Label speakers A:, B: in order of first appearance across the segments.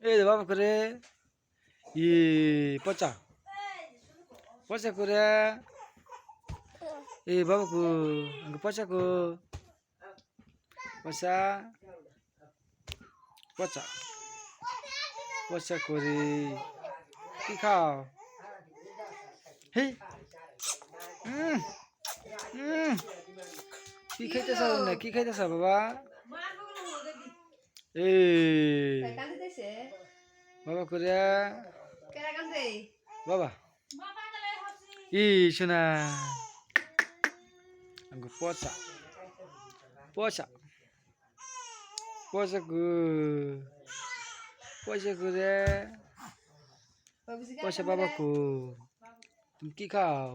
A: এই যে বাবা করে ই পচা পচা করে এই বাবা কো পচা কো পচা পচা পচা করে কি খাও হেই কি খাইতেছ না কি খাইতেছ বাবা এই বাবা করে বাবা ই শোনা পচা পচা পচা কো পয়সা করে পয়সা বাবা কো তুমি কি খাও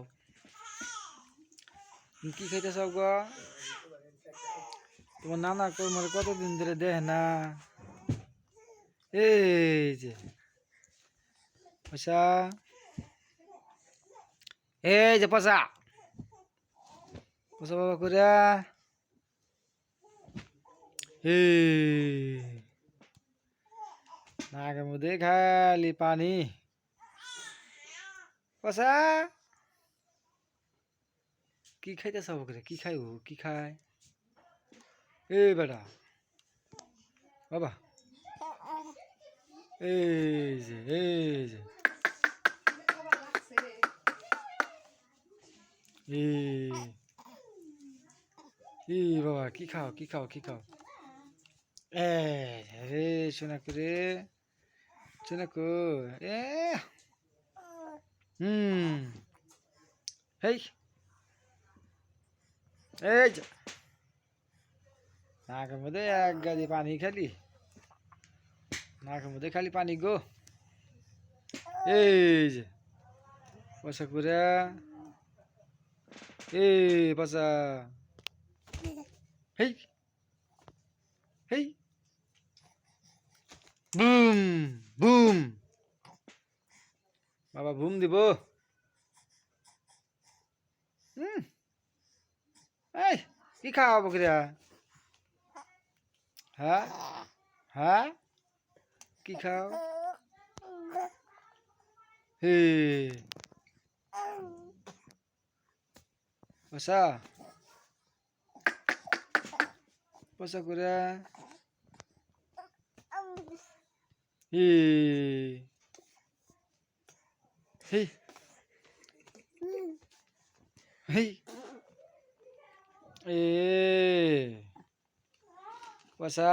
A: তুমি কি খাইতেছ গো তোমার নানা মানে কতদিন ধরে দেয় না এই যে পয়সা এই যে পয়সা পয়সা বাবা করে নাকের মধ্যে খালি পানি পয়সা কি খাইতেছ বকরে কি খাইব কি খায় এই বেটা বাবা এই যে এই বাবা কি খাও কি খাও কি খাও রে শোনা করে শোনা কো হেই এই যে নাকের মধ্যে এক গাদি পানি খালি নাকের মধ্যে খালি পানি গো এই যে পয়সা করে এই পয়সা হেই হেই বুম বুম বাবা বুম দিব এই কি খাওয়া বকরিয়া হ্যাঁ হ্যাঁ কি খাও হে পয়সা পয়সা করে হেই হেই এ পয়সা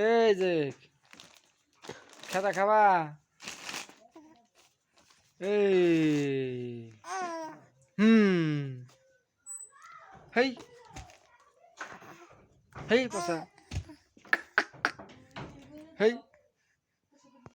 A: এই যে খেতা খাবা এই হেই হেই পয়সা হেই